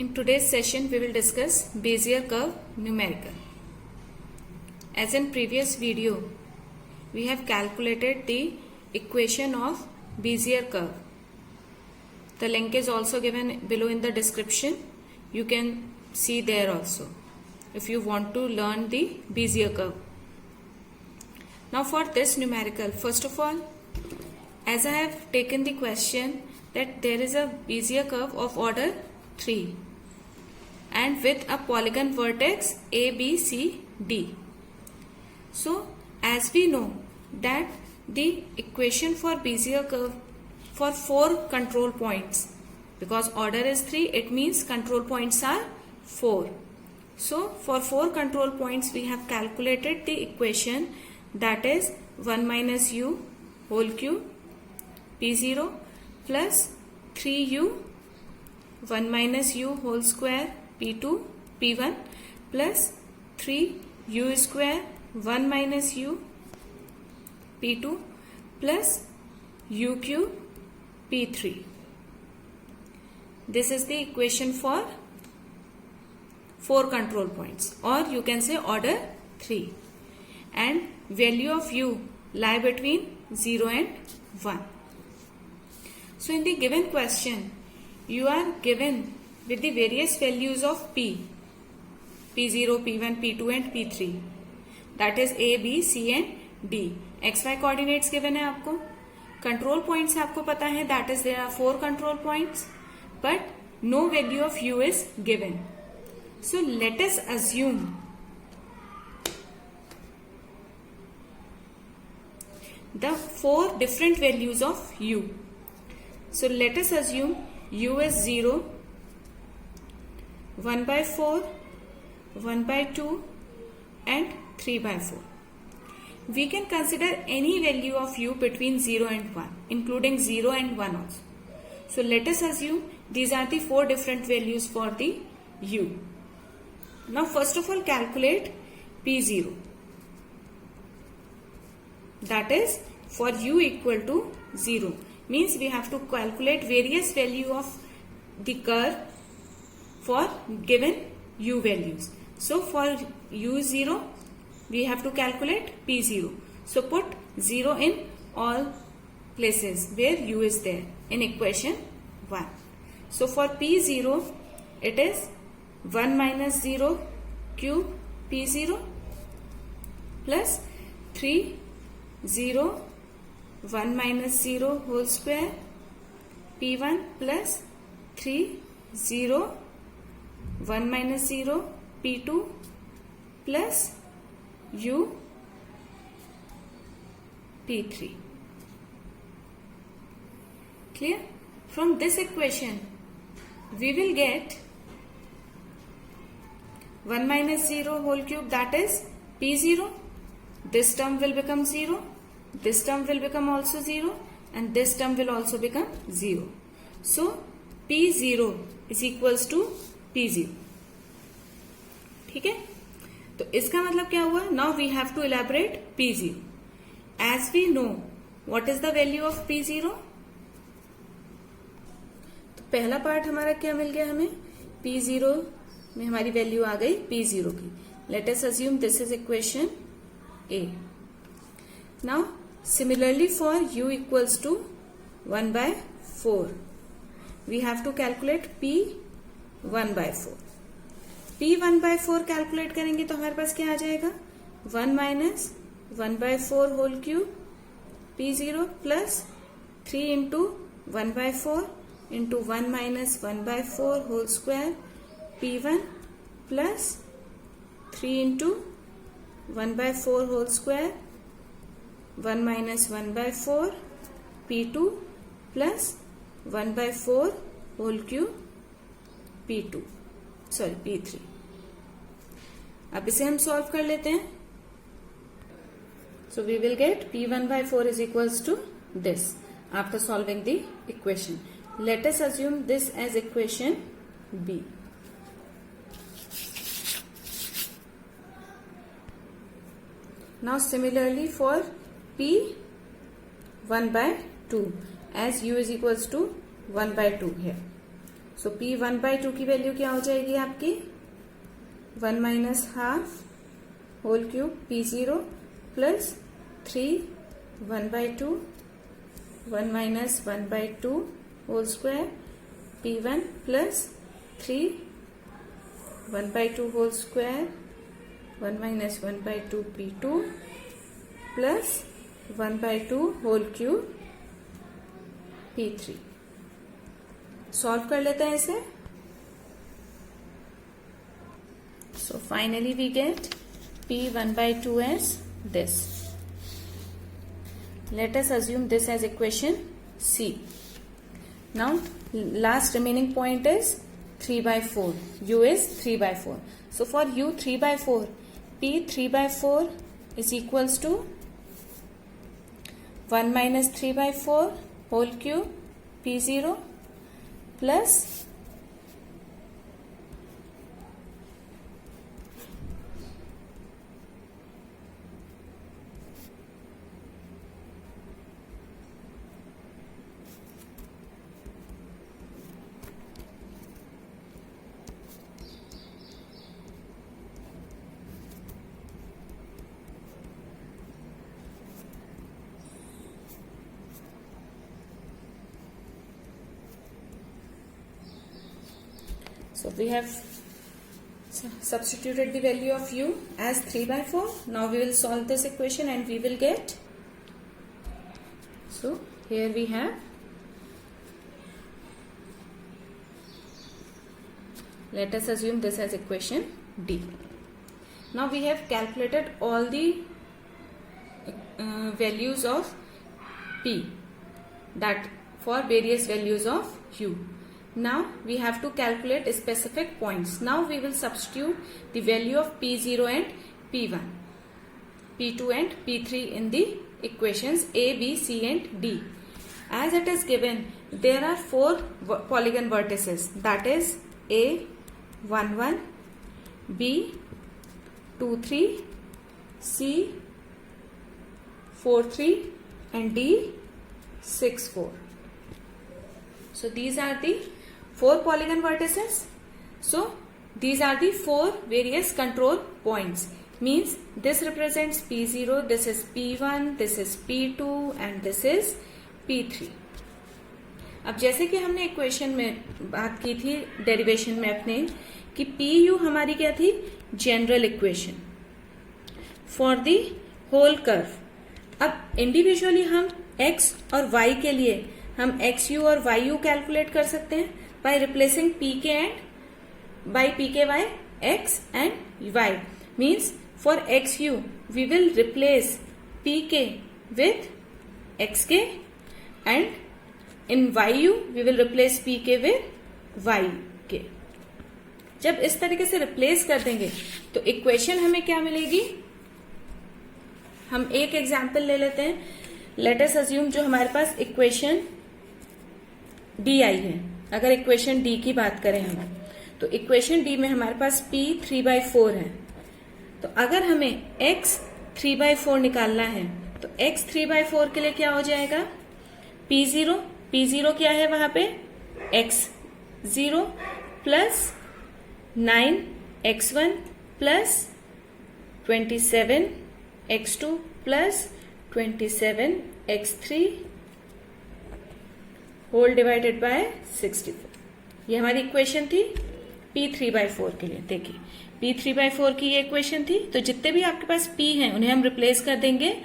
In today's session, we will discuss Bezier curve numerical. As in previous video, we have calculated the equation of Bezier curve. The link is also given below in the description. You can see there also if you want to learn the Bezier curve. Now for this numerical, first of all, as I have taken the question that there is a Bezier curve of order 3 and with a polygon vertex A, B, C, D. So as we know that the equation for Bezier curve for 4 control points, because order is 3, it means control points are 4. So for 4 control points we have calculated the equation, that is 1 minus u whole cube P0 plus 3u 1 minus u whole square P2 P1 plus 3u square 1 minus u P2 plus u cube P3. This is the equation for 4 control points, or you can say order 3, and value of u lie between 0 and 1. So in the given question, you are given with the various values of P, P0, P1, P2 and P3. That is A, B, C and D. XY coordinates given है आपको. Control points आपको पता है, that is there are 4 control points, but no value of U is given. So let us assume the 4 different values of U. So let us assume U is 0, 1 by 4, 1 by 2 and 3 by 4. We can consider any value of U between 0 and 1, including 0 and 1 also. So let us assume these are the 4 different values for the U. Now first of all calculate P0. That is for U equal to 0. Means we have to calculate various value of the curve for given U values. So for U0 we have to calculate P0. So put 0 in all places where U is there in equation 1. So for P0 it is 1 minus 0 cube P0 plus 3 0 1 minus 0 whole square P1 plus 3 0 1 minus 0 P2 plus U P3. Clear? From this equation we will get 1 minus 0 whole cube, that is P0. This term will become 0. This term will become also 0 and this term will also become 0. So P0 is equals to P0. ठीक है, तो इसका मतलब क्या हुआ? Now we have to elaborate P0. As we know, what is the value of P0? तो पहला part हमारा क्या मिल गया हमें? P0 में हमारी वैल्यू आ गई P0 की. Let us assume this is equation A. Now similarly for U equals to 1 by 4, we have to calculate P 1 by 4. P 1 by 4 calculate करेंगे तो हमारे पास क्या आ जाएगा? 1 minus 1 by 4 whole cube P0 plus 3 into 1 by 4 into 1 minus 1 by 4 whole square P1 plus 3 into 1 by 4 whole square 1 minus 1 by 4 P2 plus 1 by 4 whole cube P3. अब इसे हम solve कर लेते हैं. So we will get P1 by 4 is equals to this after solving the equation. Let us assume this as equation B. Now similarly for P 1 by 2, as U is equals to 1 by 2 here. So P 1/2 की value क्या हो जाएगी आपकी 1 minus half whole cube P0 plus 3 1/2 1 minus 1/2 whole square P1 plus 3 1/2 whole square 1 minus 1/2 P2 plus 1/2 whole cube P3। Solve कर लेते हैं इसे। So finally we get P 1/2 as this. Let us assume this as equation C. Now last remaining point is 3/4. U is 3/4. So for U 3/4, P 3/4 is equals to 1 minus 3/4 whole cube P0 plus so we have substituted the value of U as 3/4. Now we will solve this equation and we will get, so here we have, let us assume this as equation D. Now we have calculated all the values of P, that for various values of U. Now we have to calculate specific points. Now we will substitute the value of P0 and P1, P2 and P3 in the equations A, B, C and D. As it is given, there are 4 polygon vertices, that is A 1 1, B 2 3, C 4 3 and D 6 4. So these are the 4 polygon vertices. So these are the 4 various control points. Means this represents P0, this is P1, this is P2 and this is P3. अब जैसे कि हमने equation में बात की थी derivation में अपने कि PU हमारी क्या थी, general equation for the whole curve. अब इंडिविजुअली हम x और y के लिए हम XU और YU कैलकुलेट कर सकते हैं by replacing PK and by PKY X and Y. Means for XU we will replace PK with XK and in YU we will replace PK with YK. जब इस तरीके से रिप्लेस कर देंगे तो इक्वेशन हमें क्या मिलेगी, हम एक एग्जाम्पल ले लेते हैं। लेट अस अज्यूम जो हमारे पास इक्वेशन डी आई है, अगर इक्वेशन डी की बात करें हम, तो इक्वेशन डी में हमारे पास P 3/4 है। तो अगर हमें X 3/4 निकालना है तो X 3/4 के लिए क्या हो जाएगा, P0 क्या है वहां पे X0 plus 9X1 plus 27X2 plus 27X3 whole divided by 64। ये हमारी इक्वेशन थी P 3/4 के लिए। देखिए P 3/4 की ये इक्वेशन थी। तो जितने भी आपके पास P हैं उन्हें हम रिप्लेस कर देंगे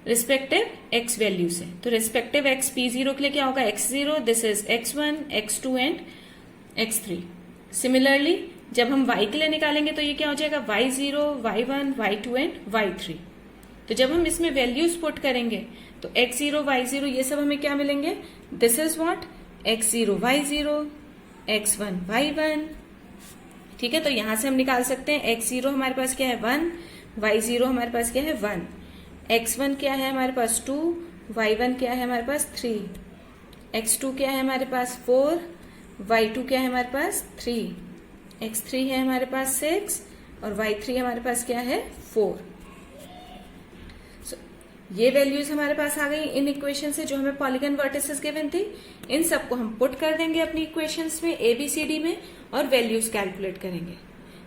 रिस्पेक्टिव X वैल्यू से। तो रिस्पेक्टिव X P0 के लिए क्या होगा, X0, this is X1, X2 and X3। Similarly जब हम Y के लिए निकालेंगे तो ये क्या हो जाएगा, Y0, Y1, Y2 and Y3। तो जब हम इसमें वैल्यूज पुट करेंगे तो X0, Y0 ये सब हमें क्या मिलेंगे, this is what X0, Y0, X1, Y1। ठीक है, तो यहां से हम निकाल सकते हैं X0 हमारे पास क्या है 1, Y0 हमारे पास क्या है 1, X1 क्या है हमारे पास 2, Y1 क्या है हमारे पास 3, X2 क्या है हमारे पास 4, Y2 क्या है हमारे पास 3, X3 है हमारे पास 6 और Y3 हमारे पास क्या है 4। ये वैल्यूज हमारे पास आ गई इन इक्वेशन से जो हमें पॉलीगन वर्टिसेस गिवन थी। इन सबको हम पुट कर देंगे अपनी इक्वेशंस में ABCD में और वैल्यूज कैलकुलेट करेंगे।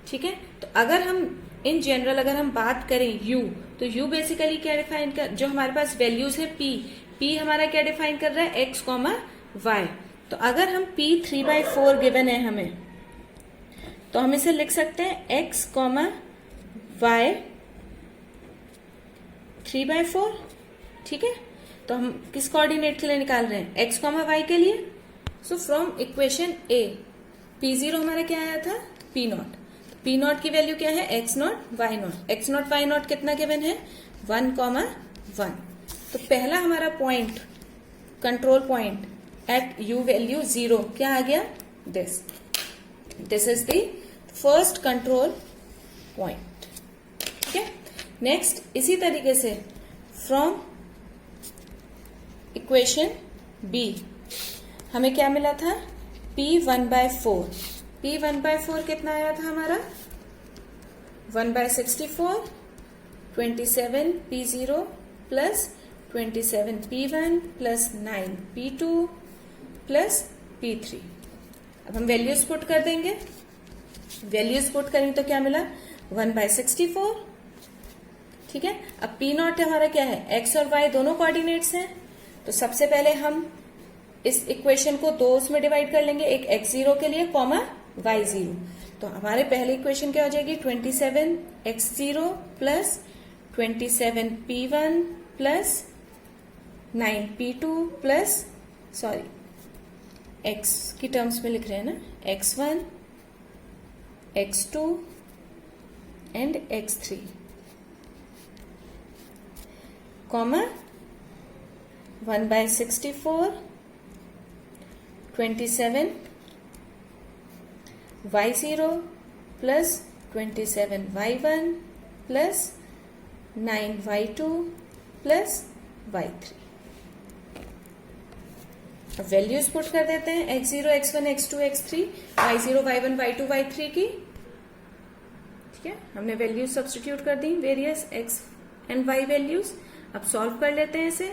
ठीक है, तो अगर हम इन जनरल अगर हम बात करें U, तो U बेसिकली क्या डिफाइन कर, जो हमारे पास वैल्यूज है P हमारा क्या डिफाइन कर रहा है, x, y। तो अगर हम P 3/4 गिवन है हमें, तो हम इसे लिख सकते हैं x, y 3/4। ठीक है, तो हम किस कोऑर्डिनेट के लिए निकाल रहे हैं, x, y के लिए। So from equation A P0 हमारा क्या आया था, P0। P0 की वैल्यू क्या है, x0, y0। x0, y0 कितना गिवन है, 1, 1। तो पहला हमारा point, control point at u value 0 क्या आ गया, this is the first control point. ठीक है, नेक्स्ट इसी तरीके से फ्रॉम इक्वेशन B हमें क्या मिला था, P 1/4। P 1/4 कितना आया था हमारा, 1/64, 27 P0 plus 27 P1 plus 9 P2 plus P3। अब हम वैल्यूज पुट कर देंगे, वैल्यूज पुट करेंगे तो क्या मिला, 1/64। ठीक है, अब P0 हमारा क्या है, x और y दोनों कोऑर्डिनेट्स हैं। तो सबसे पहले हम इस इक्वेशन को दो उसमें डिवाइड कर लेंगे, एक x0 के लिए y0। तो हमारे पहले इक्वेशन क्या हो जाएगी, 27 x0 plus 27 P1 plus 9 P2 plus x की टर्म्स में लिख रहे हैं ना, x1 x2 and x3 comma 1/64 27 y0 plus 27 y1 plus 9 y2 plus y3। अब वैल्यूज पुट कर देते हैं, x0, x1, x2, x3, y0, y1, y2, y3 की। ठीक है, हमने वैल्यूज सब्स्टिट्यूट कर दी, various x and y values. अब सॉल्व कर लेते हैं इसे।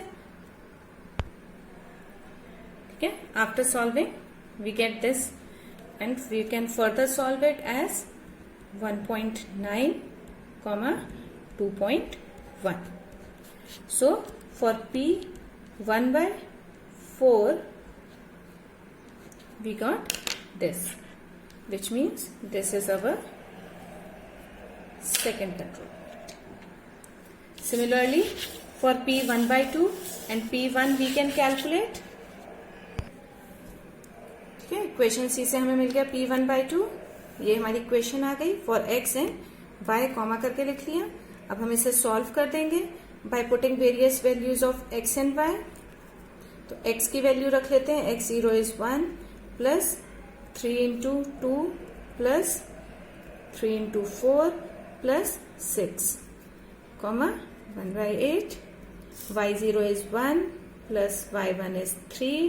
ठीक है, after solving we get this and we can further solve it as 1.9, 2.1। So for P 1/4 we got this, which means this is our second control. Similarly, for P 1/2 and P1 we can calculate. ठीक है, equation C से हमें मिल गया P 1/2, ये हमारी equation आ गई। For x and y comma करके लिख लिया। अब हम इसे सॉल्व कर देंगे by putting various values of x and y। तो x की वैल्यू रख लेते हैं, x0 is 1 plus 3 into 2 plus 3 into 4 plus 6 comma 1/8। y0 is 1 plus y1 is 3,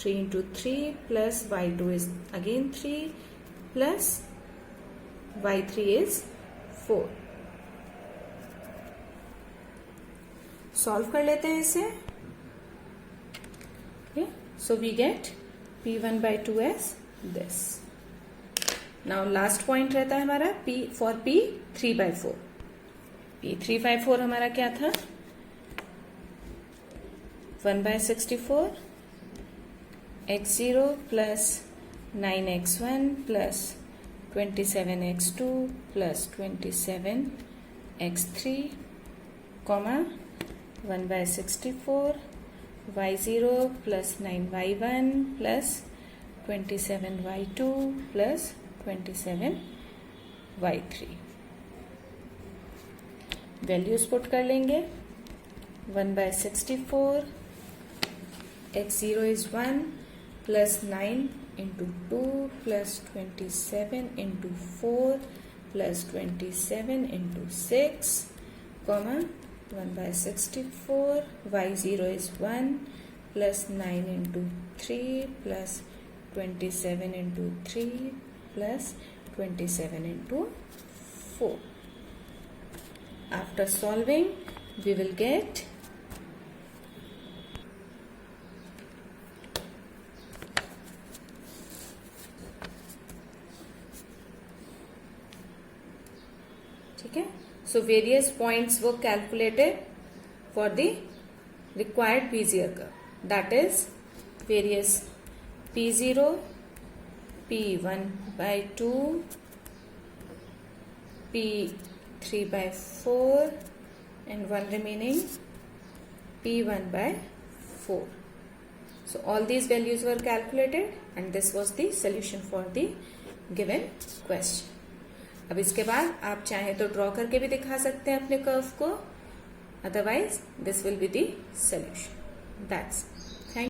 3 into 3 plus y2 is again 3 plus y3 is 4। Solve कर लेते हैं इसे। So we get P1/2 as this. Now last point रहता है हमारा P for P 3/4। P 3/4 हमारा क्या था, 1/64 x0 plus 9x1 plus 27x2 plus 27x3 comma 1/64 y0 plus 9y1 plus 27y2 plus 27y3। Values put कर लेंगे, 1/64 x0 is 1 plus 9 into 2 plus 27 into 4 plus 27 into 6 comma 1/64 y0 is 1 plus 9 into 3 plus 27 into 3 plus 27 into 4. After solving we will get ठीक है. So various points were calculated for the required Bezier curve. That is various P0, P1 by 2, P3 by 4 and one remaining P1 by 4. So all these values were calculated and this was the solution for the given question. अब इसके बाद आप चाहें तो draw करके भी दिखा सकते हैं अपने कर्व को, otherwise this will be the solution. That's